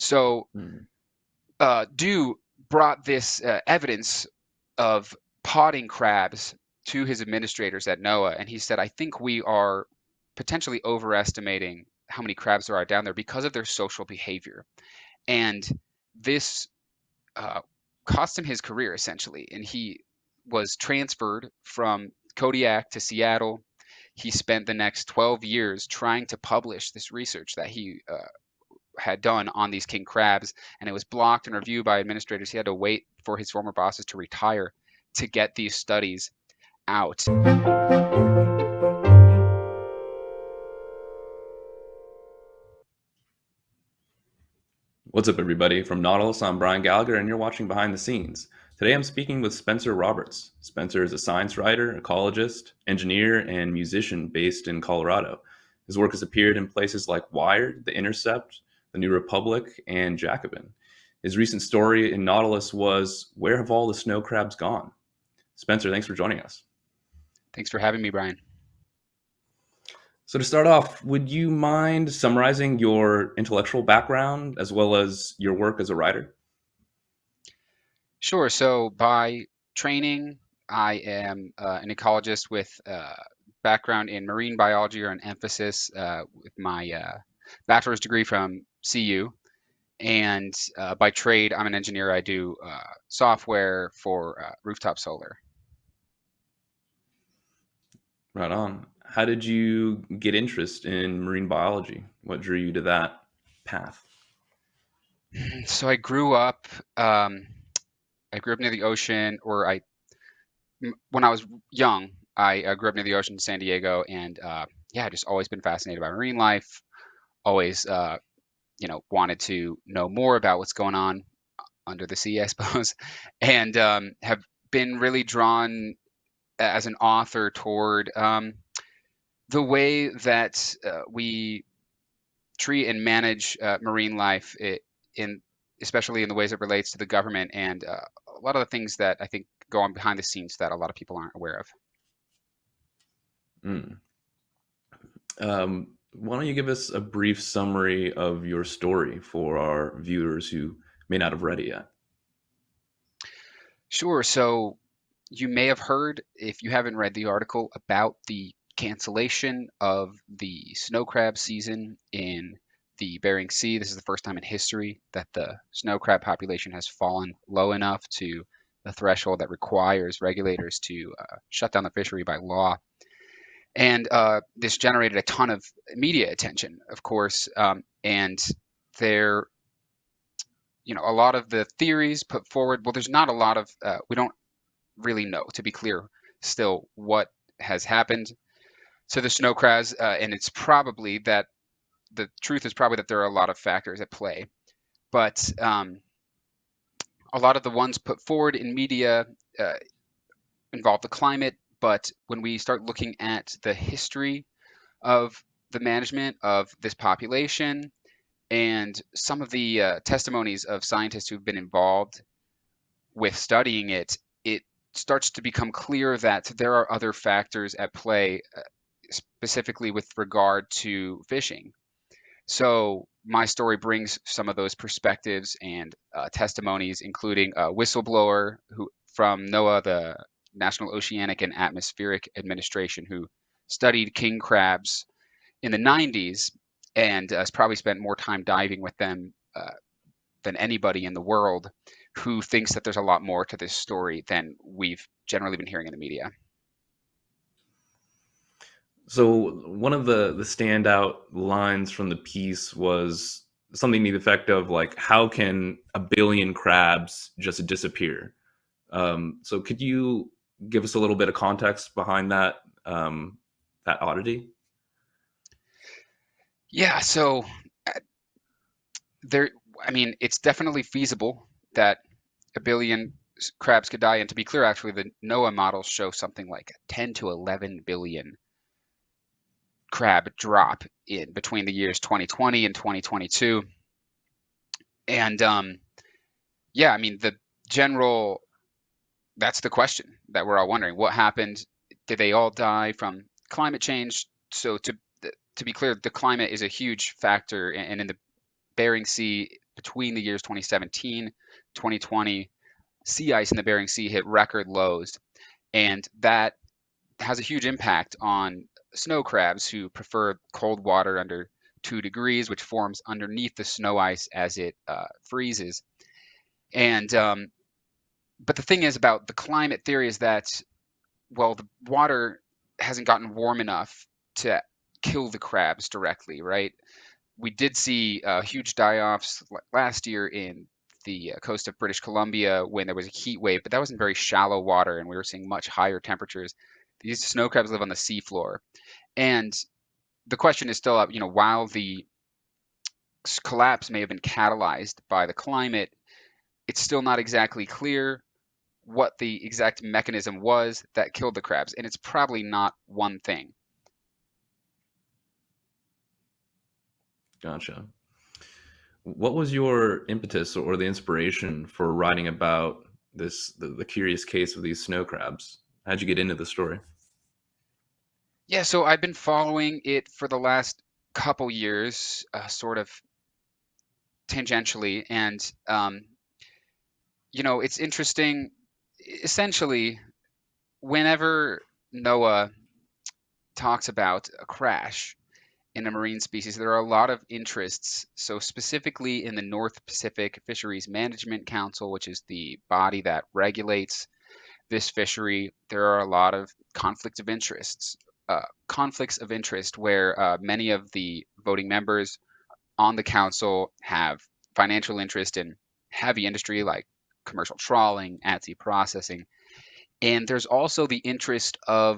So Mm. Dew brought this evidence of potting crabs to his administrators at NOAA, and he said, "I think we are potentially overestimating how many crabs there are down there because of their social behavior." And this uh, cost him his career essentially, and he was transferred from Kodiak to Seattle. He spent the next 12 years trying to publish this research that he had done on these king crabs, and it was blocked and reviewed by administrators. He had to wait for his former bosses to retire to get these studies out. What's up, everybody? From Nautilus, I'm Brian Gallagher, and you're watching Behind the Scenes. Today I'm speaking with Spencer Roberts. Spencer is a science writer, ecologist, engineer, and musician based in Colorado. His work has appeared in places like Wired, The Intercept, The New Republic, and Jacobin. His recent story in Nautilus was Where Have All the Snow Crabs Gone? Spencer, thanks for joining us. Thanks for having me, Brian. So, to start off, would you mind summarizing your intellectual background as well as your work as a writer? Sure. So, by training, I am an ecologist with background in marine biology, or an emphasis with my bachelor's degree from CU. And by trade, I'm an engineer. I do software for rooftop solar. Right on. How did you get interest in marine biology? What drew you to that path? So I grew up. Um, I grew up near the ocean, or when I was young, I grew up near the ocean in San Diego, and yeah, I just always been fascinated by marine life. Always, wanted to know more about what's going on under the sea, I suppose, and have been really drawn as an author toward the way that we treat and manage marine life, in especially in the ways it relates to the government, and a lot of the things that I think go on behind the scenes that a lot of people aren't aware of. Mm. Why don't you give us a brief summary of your story for our viewers who may not have read it yet? Sure. So you may have heard, if you haven't read the article, about the cancellation of the snow crab season in the Bering Sea. This is the first time in history that the snow crab population has fallen low enough to the threshold that requires regulators to shut down the fishery by law. And this generated a ton of media attention, of course. And there, a lot of the theories put forward. Well, there's not a lot of. We don't really know, to be clear, still what has happened to the snow crabs, and it's probably that the truth is probably that there are a lot of factors at play. But a lot of the ones put forward in media uh, involve the climate. But when we start looking at the history of the management of this population and some of the testimonies of scientists who've been involved with studying it, it starts to become clear that there are other factors at play, specifically with regard to fishing. So my story brings some of those perspectives and testimonies, including a whistleblower who from NOAA, the National Oceanic and Atmospheric Administration, who studied king crabs in the 90s and has probably spent more time diving with them than anybody in the world, who thinks that there's a lot more to this story than we've generally been hearing in the media. So one of the standout lines from the piece was something to the effect of like, "How can a billion crabs just disappear?" So could you give us a little bit of context behind that oddity? Yeah, so uh, there, I mean, it's definitely feasible that a billion crabs could die. And to be clear, actually, the NOAA models show something like 10 to 11 billion crab drop in between the years 2020 and 2022. And yeah, I mean, the general, that's the question that we're all wondering. What happened? Did they all die from climate change? So to be clear, the climate is a huge factor, and in the Bering Sea between the years 2017, 2020, sea ice in the Bering Sea hit record lows, and that has a huge impact on snow crabs who prefer cold water under 2 degrees, which forms underneath the snow ice as it freezes. And but the thing is about the climate theory is that, well, the water hasn't gotten warm enough to kill the crabs directly, right? We did see huge die-offs last year in the coast of British Columbia when there was a heat wave, but that was in very shallow water, and we were seeing much higher temperatures. These snow crabs live on the seafloor, and the question is still up. While the collapse may have been catalyzed by the climate, it's still not exactly clear what the exact mechanism was that killed the crabs, and it's probably not one thing. Gotcha. What was your impetus or the inspiration for writing about the curious case of these snow crabs? How'd you get into the story? Yeah, so I've been following it for the last couple years, sort of tangentially, and it's interesting. Essentially, whenever NOAA talks about a crash in a marine species, there are a lot of interests. So specifically in the North Pacific Fisheries Management Council, which is the body that regulates this fishery, there are a lot of conflicts of interest where many of the voting members on the council have financial interest in heavy industry like commercial trawling, at-sea processing, and there's also the interest uh,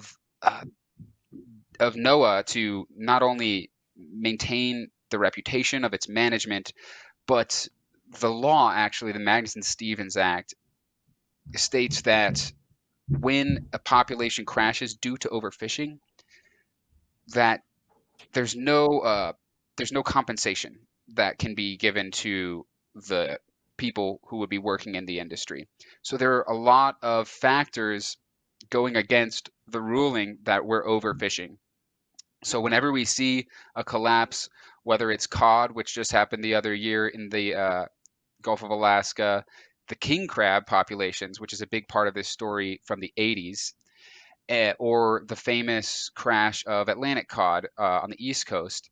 of NOAA to not only maintain the reputation of its management, but the law, actually, the Magnuson-Stevens Act, states that when a population crashes due to overfishing, that there's no uh, there's no compensation that can be given to the people who would be working in the industry. So there are a lot of factors going against the ruling that we're overfishing. So whenever we see a collapse, whether it's cod, which just happened the other year in the Gulf of Alaska, the king crab populations, which is a big part of this story from the 80s, or the famous crash of Atlantic cod on the East Coast,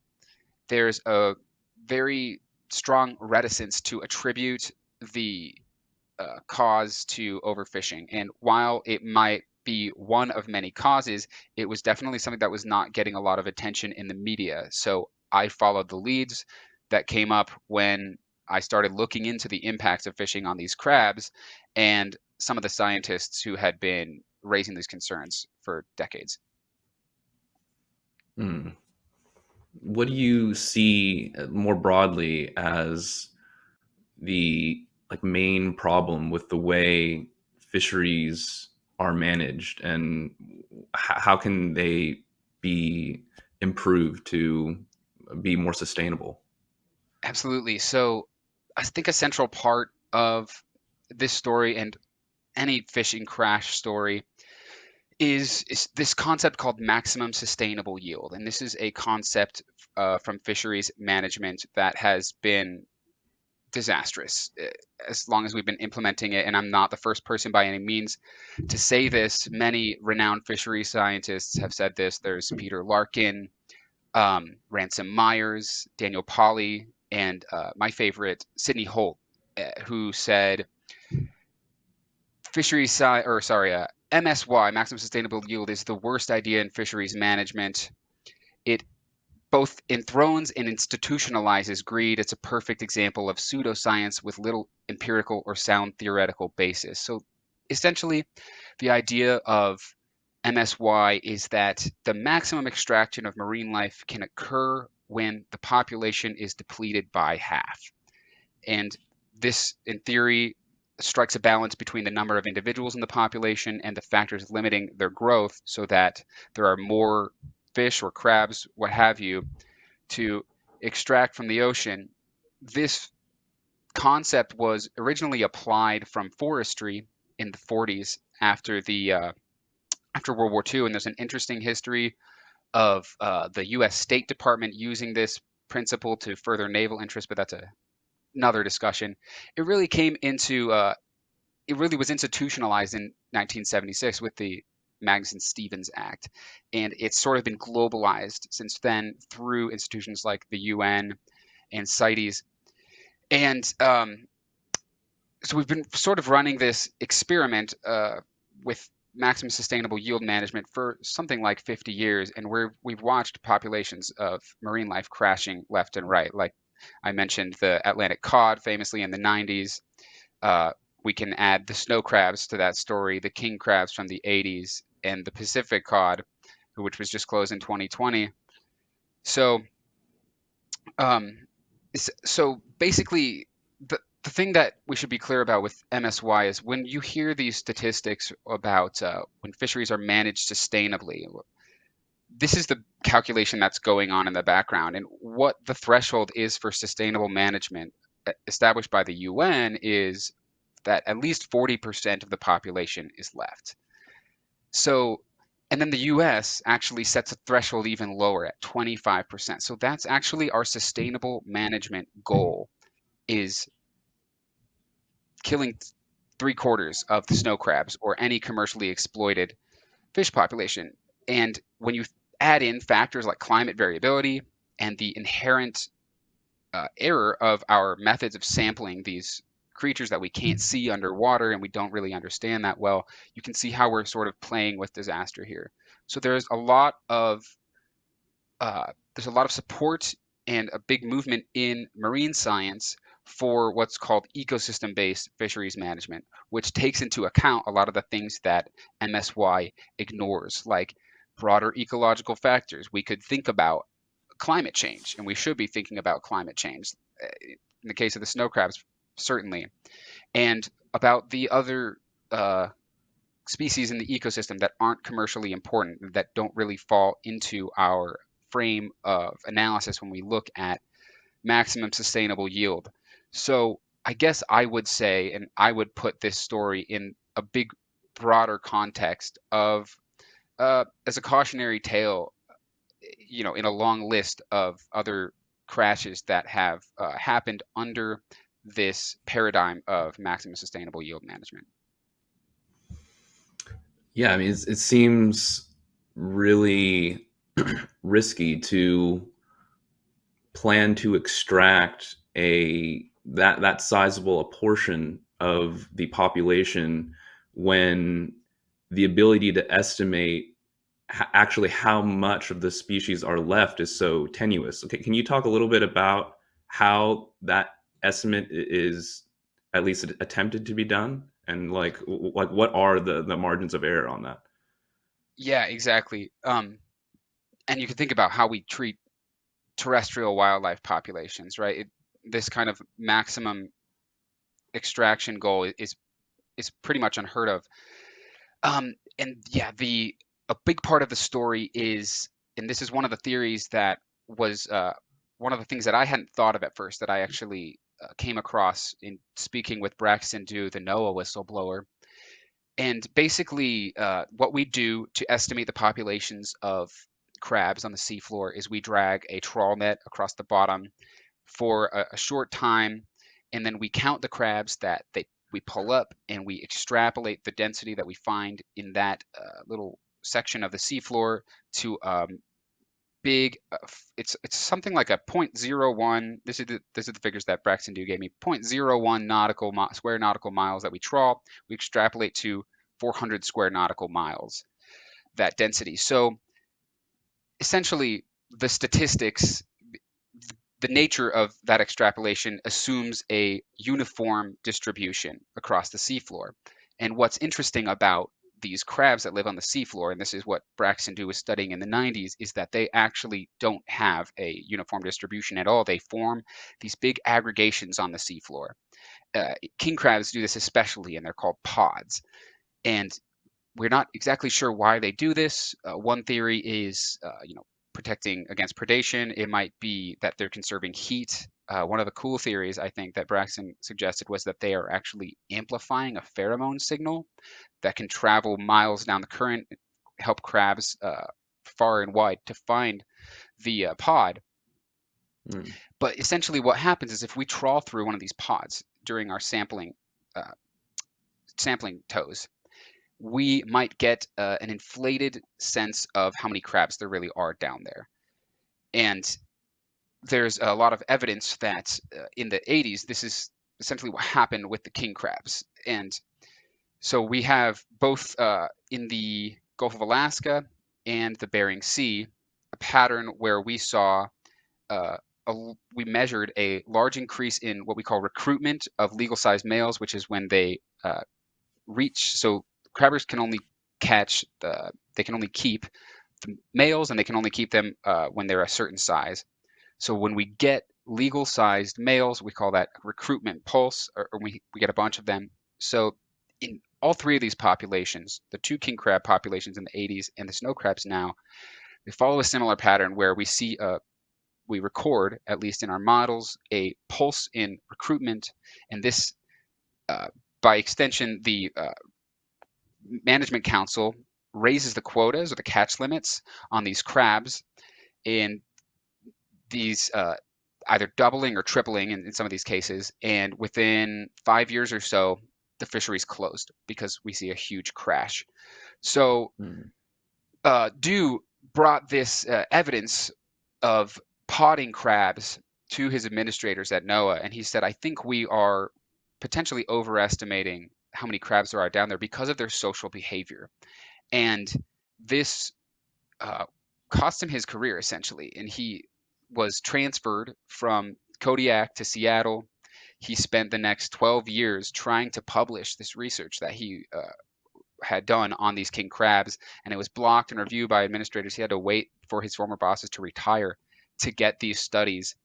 there's a very strong reticence to attribute the cause to overfishing. And while it might be one of many causes, it was definitely something that was not getting a lot of attention in the media. So I followed the leads that came up when I started looking into the impacts of fishing on these crabs and some of the scientists who had been raising these concerns for decades. Hmm. What do you see more broadly as the main problem with the way fisheries are managed, and how can they be improved to be more sustainable? Absolutely. So I think a central part of this story and any fishing crash story is this concept called maximum sustainable yield. And this is a concept from fisheries management that has been disastrous as long as we've been implementing it. And I'm not the first person by any means to say this. Many renowned fishery scientists have said this. There's Peter Larkin, Ransom Myers, Daniel Pauly, and my favorite, Sidney Holt, who said MSY, maximum sustainable yield, is the worst idea in fisheries management. It both enthrones and institutionalizes greed. It's a perfect example of pseudoscience with little empirical or sound theoretical basis. So essentially, the idea of MSY is that the maximum extraction of marine life can occur when the population is depleted by half. And this, in theory, strikes a balance between the number of individuals in the population and the factors limiting their growth so that there are more fish or crabs, what have you, to extract from the ocean. This concept was originally applied from forestry in the 40s after World War II, and there's an interesting history of the U.S. State Department using this principle to further naval interests, but that's a another discussion. It really came into it really was institutionalized in 1976 with the Magnuson-Stevens Act, and it's sort of been globalized since then through institutions like the UN and CITES. And so we've been sort of running this experiment with maximum sustainable yield management for something like 50 years, and we've watched populations of marine life crashing left and right. Like I mentioned, the Atlantic cod famously in the 90s. Uh, we can add the snow crabs to that story, the king crabs from the 80s, and the Pacific cod, which was just closed in 2020. So, um, so basically, the thing that we should be clear about with MSY is when you hear these statistics about when fisheries are managed sustainably, this is the calculation that's going on in the background. And what the threshold is for sustainable management established by the UN is that at least 40% of the population is left. So, and then the US actually sets a threshold even lower at 25%. So that's actually our sustainable management goal is killing 3/4 of the snow crabs or any commercially exploited fish population. And when you add in factors like climate variability and the inherent error of our methods of sampling these creatures that we can't see underwater and we don't really understand that well, you can see how we're sort of playing with disaster here. So there's a lot of support and a big movement in marine science for what's called ecosystem-based fisheries management, which takes into account a lot of the things that MSY ignores, like broader ecological factors. We could think about climate change, and we should be thinking about climate change. In the case of the snow crabs, certainly, and about the other species in the ecosystem that aren't commercially important, that don't really fall into our frame of analysis when we look at maximum sustainable yield. So I guess I would say, and I would put this story in a big, broader context of as a cautionary tale, in a long list of other crashes that have happened under this paradigm of maximum sustainable yield management. Yeah, I mean, it seems really risky to plan to extract that sizable a portion of the population when the ability to estimate actually how much of the species are left is so tenuous. Okay, can you talk a little bit about how that estimate is at least attempted to be done, and like what are the margins of error on that? Yeah, exactly. And you can think about how we treat terrestrial wildlife populations, right? This kind of maximum extraction goal is pretty much unheard of. And yeah, the a big part of the story is, and this is one of the theories that was one of the things that I hadn't thought of at first that I actually came across in speaking with Braxton Dew, the NOAA whistleblower. And basically, what we do to estimate the populations of crabs on the seafloor is we drag a trawl net across the bottom for a short time, and then we count the crabs that we pull up, and we extrapolate the density that we find in that little section of the seafloor to big. It's something like a zero point zero 0.01. This is the figures that Braxton Dew gave me. 0.01 square nautical miles that we trawl. We extrapolate to 400 square nautical miles that density. So essentially, the statistics the nature of that extrapolation assumes a uniform distribution across the seafloor. And what's interesting about these crabs that live on the seafloor, and this is what Braxton Dew was studying in the 90s, is that they actually don't have a uniform distribution at all. They form these big aggregations on the seafloor. King crabs do this especially, and they're called pods. And we're not exactly sure why they do this. One theory is, protecting against predation. It might be that they're conserving heat. One of the cool theories I think that Braxton suggested was that they are actually amplifying a pheromone signal that can travel miles down the current, help crabs far and wide to find the pod. Mm. But essentially, what happens is if we trawl through one of these pods during our uh, sampling tows, we might get an inflated sense of how many crabs there really are down there. And there's a lot of evidence that in the 80s, this is essentially what happened with the king crabs. And so we have both in the Gulf of Alaska and the Bering Sea a pattern where we saw uh, we measured a large increase in what we call recruitment of legal sized males, which is when they reach. So crabbers can only they can only keep the males, and they can only keep them when they're a certain size. So when we get legal sized males, we call that recruitment pulse, or we get a bunch of them. So in all three of these populations, the two king crab populations in the 80s and the snow crabs now, they follow a similar pattern where we record, at least in our models, a pulse in recruitment, and this, uh, by extension, the management council raises the quotas or the catch limits on these crabs, and these either doubling or tripling in some of these cases. And within 5 years or so, the fisheries closed because we see a huge crash. So Mm. Dew brought this evidence of potting crabs to his administrators at NOAA, and he said, I think we are potentially overestimating how many crabs there are down there because of their social behavior. And this uh, cost him his career essentially, and he was transferred from Kodiak to Seattle. He spent the next 12 years trying to publish this research that he had done on these king crabs, and it was blocked and reviewed by administrators. He had to wait for his former bosses to retire to get these studies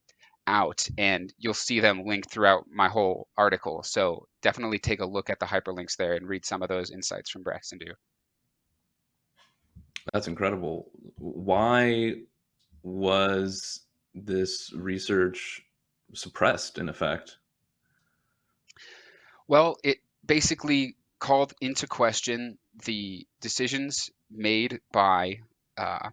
out, and you'll see them linked throughout my whole article. So definitely take a look at the hyperlinks there and read some of those insights from Braxton Dew. That's incredible. Why was this research suppressed in effect? Well, it basically called into question the decisions made by uh,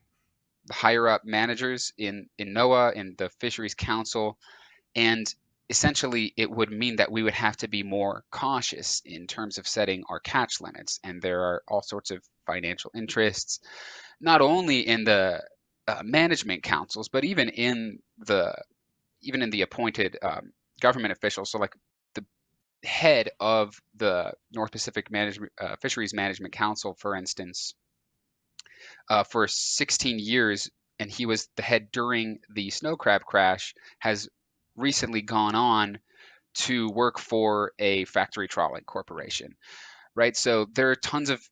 the higher up managers in NOAA and the Fisheries Council, and essentially it would mean that we would have to be more cautious in terms of setting our catch limits. And there are all sorts of financial interests, not only in the management councils, but even in the appointed government officials. So like the head of the North Pacific Fisheries Management Council, for instance, for 16 years, and he was the head during the snow crab crash, has recently gone on to work for a factory trawling corporation, right? So there are tons of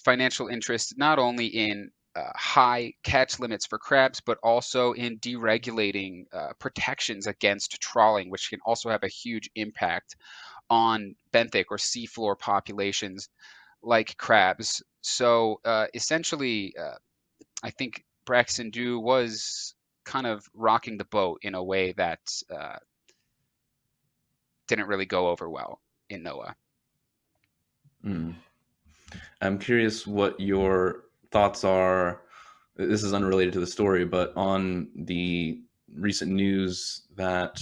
financial interest, not only in high catch limits for crabs, but also in deregulating protections against trawling, which can also have a huge impact on benthic or seafloor populations like crabs. So essentially, I think Braxton Dew was kind of rocking the boat in a way that didn't really go over well in NOAA. Mm. I'm curious what your thoughts are. This is unrelated to the story, but on the recent news that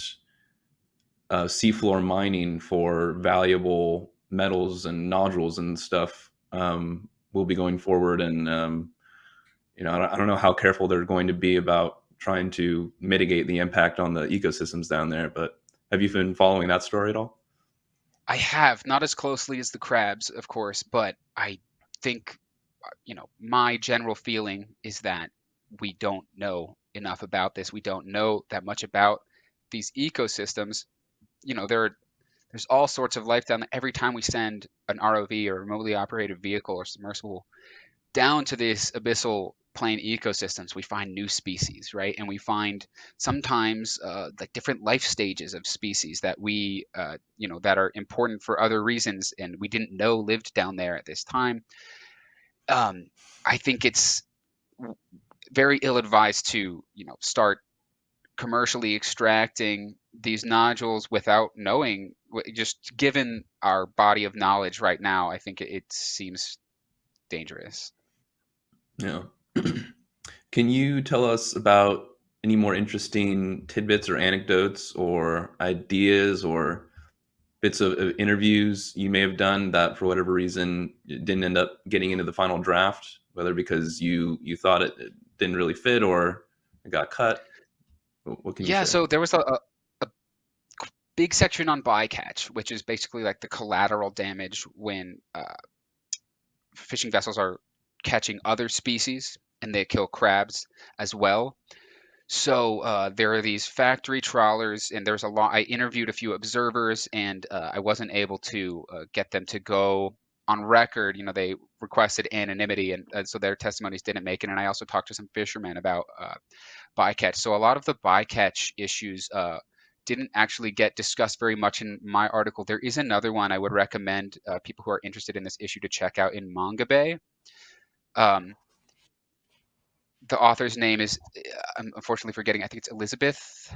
seafloor mining for valuable metals and nodules and stuff will be going forward. And, I don't know how careful they're going to be about trying to mitigate the impact on the ecosystems down there, but have you been following that story at all? I have, not as closely as the crabs, of course, but I think, my general feeling is that we don't know enough about this. We don't know that much about these ecosystems. There's all sorts of life down there. Every time we send an ROV or remotely operated vehicle or submersible down to these abyssal plain ecosystems, we find new species, right? And we find sometimes like different life stages of species that that are important for other reasons and we didn't know lived down there at this time. um, I think it's very ill-advised to start commercially extracting these nodules without knowing. Just given our body of knowledge right now, I think it seems dangerous. Yeah. Can you tell us about any more interesting tidbits or anecdotes or ideas or bits of interviews you may have done that for whatever reason didn't end up getting into the final draft, whether because you thought it didn't really fit or it got cut? What can you Yeah, share? so there was a big section on bycatch, which is basically like the collateral damage when fishing vessels are catching other species and they kill crabs as well. So there are these factory trawlers, and there's a lot. I interviewed a few observers, and I wasn't able to get them to go on record. You know, they requested anonymity, and so their testimonies didn't make it. And I also talked to some fishermen about bycatch. So a lot of the bycatch issues didn't actually get discussed very much in my article. There is another one I would recommend people who are interested in this issue to check out in Manga Bay. Um, the author's name is I'm unfortunately forgetting. I think it's Elizabeth,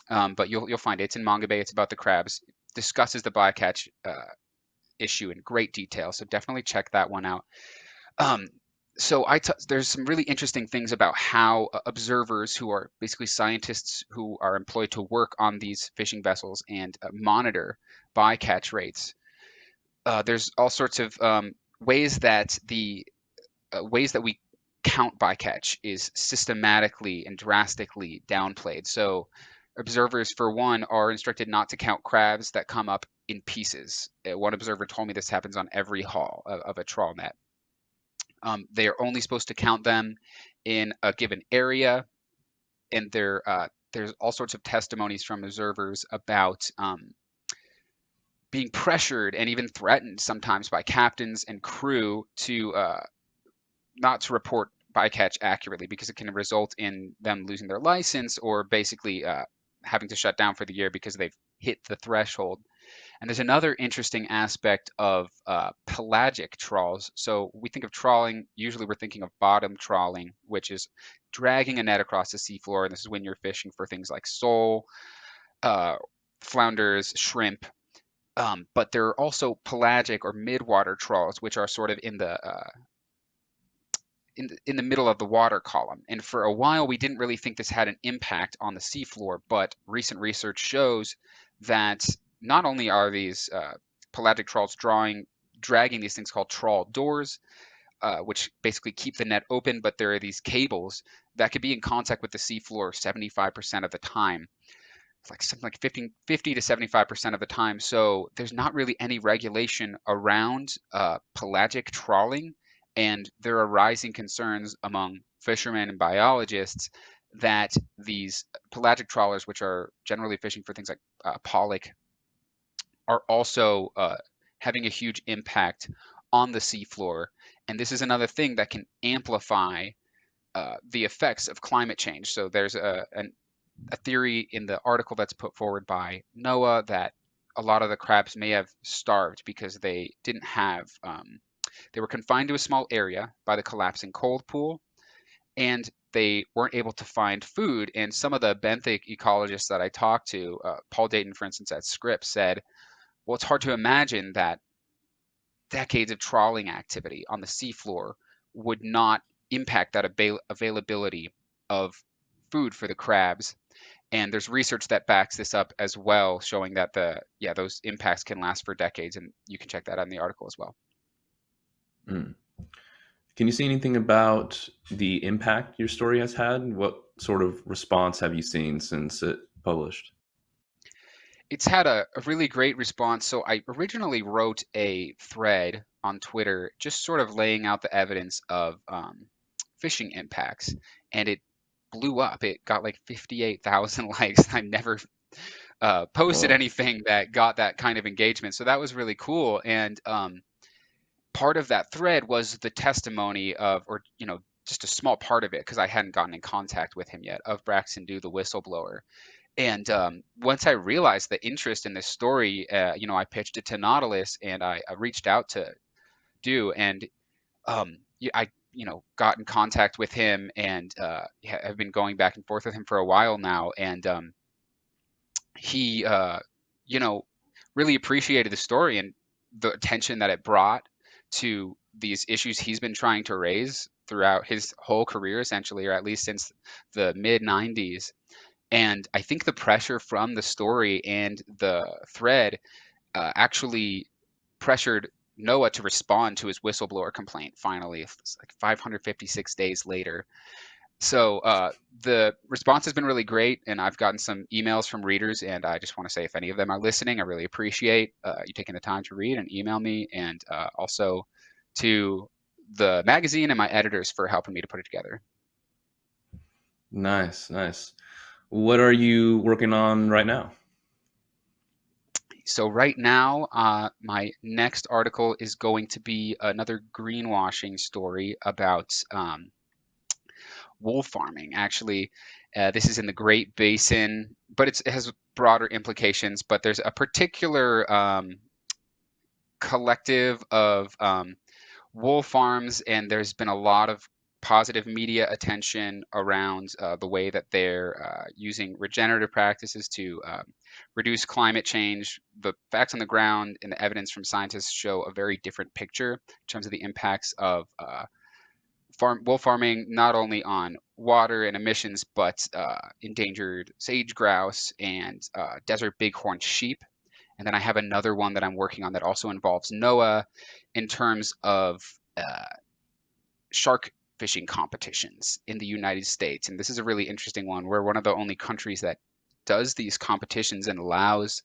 but you'll find it. It's in Manga Bay. It's about the crabs. Discusses the bycatch issue in great detail. So definitely check that one out. Um, so there's some really interesting things about how observers who are basically scientists who are employed to work on these fishing vessels and monitor bycatch rates. There's all sorts of ways that we count bycatch is systematically and drastically downplayed. So observers, for one, are instructed not to count crabs that come up in pieces. One observer told me this happens on every haul of a trawl net. They are only supposed to count them in a given area, and there's all sorts of testimonies from observers about being pressured and even threatened sometimes by captains and crew to not to report bycatch accurately because it can result in them losing their license or basically having to shut down for the year because they've hit the threshold. And there's another interesting aspect of pelagic trawls. So we think of trawling, usually we're thinking of bottom trawling, which is dragging a net across the seafloor. And this is when you're fishing for things like sole, uh, flounders, shrimp. But there are also pelagic or midwater trawls, which are sort of in the middle of the water column. And for a while, we didn't really think this had an impact on the seafloor, but recent research shows that not only are these pelagic trawls dragging these things called trawl doors, which basically keep the net open, but there are these cables that could be in contact with the seafloor 75% of the time. It's like something like 50 to 75% of the time. So there's not really any regulation around pelagic trawling. And there are rising concerns among fishermen and biologists that these pelagic trawlers, which are generally fishing for things like pollock, are also having a huge impact on the seafloor. And this is another thing that can amplify the effects of climate change. So there's a theory in the article that's put forward by NOAA that a lot of the crabs may have starved because they were confined to a small area by the collapsing cold pool, and they weren't able to find food. And some of the benthic ecologists that I talked to, Paul Dayton, for instance, at Scripps, said, well, it's hard to imagine that decades of trawling activity on the seafloor would not impact that availability of food for the crabs. And there's research that backs this up as well, showing that those impacts can last for decades, and you can check that out in the article as well. Mm. Can you see anything about the impact your story has had? What sort of response have you seen since it published? It's had a really great response. So I originally wrote a thread on Twitter, just sort of laying out the evidence of fishing impacts, and it blew up. It got like 58,000 likes. I never posted Whoa. anything that got that kind of engagement, so that was really cool. And part of that thread was the testimony of, or just a small part of it, because I hadn't gotten in contact with him yet, of Braxton Dew, the whistleblower. And once I realized the interest in this story, I pitched it to Nautilus, and I reached out to Dew, and I got in contact with him, and have been going back and forth with him for a while now, and he really appreciated the story and the attention that it brought to these issues he's been trying to raise throughout his whole career, essentially, or at least since the mid 90s. And I think the pressure from the story and the thread actually pressured Noah to respond to his whistleblower complaint finally, it's like 556 days later. So the response has been really great, and I've gotten some emails from readers, and I just want to say if any of them are listening, I really appreciate you taking the time to read and email me, and also to the magazine and my editors for helping me to put it together. Nice, nice. What are you working on right now? So right now, my next article is going to be another greenwashing story about wool farming. Actually, this is in the Great Basin, but it has broader implications. But there's a particular collective of wool farms, and there's been a lot of positive media attention around the way that they're using regenerative practices to reduce climate change. The facts on the ground and the evidence from scientists show a very different picture in terms of the impacts of wool farming, not only on water and emissions, but endangered sage grouse and desert bighorn sheep. And then I have another one that I'm working on that also involves NOAA in terms of shark fishing competitions in the United States. And this is a really interesting one. We're one of the only countries that does these competitions and allows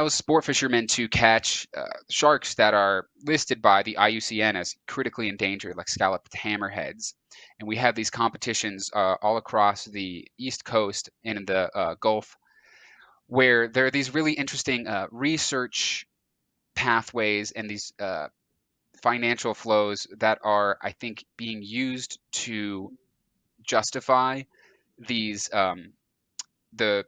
sport fishermen to catch sharks that are listed by the IUCN as critically endangered, like scalloped hammerheads. And we have these competitions all across the East Coast and in the Gulf, where there are these really interesting research pathways and these financial flows that are, I think, being used to justify these the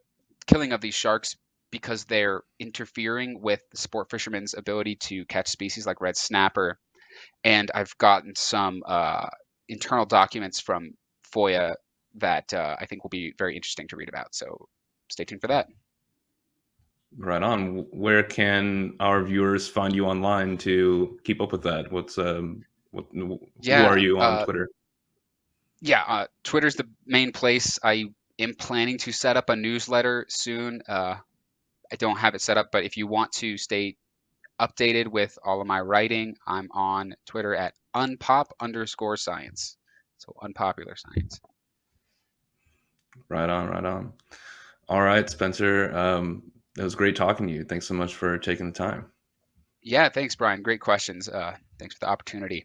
killing of these sharks because they're interfering with the sport fishermen's ability to catch species like red snapper. And I've gotten some internal documents from FOIA that I think will be very interesting to read about. So stay tuned for that. Right on. Where can our viewers find you online to keep up with that? Who are Yeah, you on Twitter? Twitter's the main place. I am planning to set up a newsletter soon. I don't have it set up, but if you want to stay updated with all of my writing, I'm on Twitter at unpop_science. So unpopular science. Right on, right on. All right, Spencer. It was great talking to you. Thanks so much for taking the time. Yeah, thanks, Brian. Great questions. Thanks for the opportunity.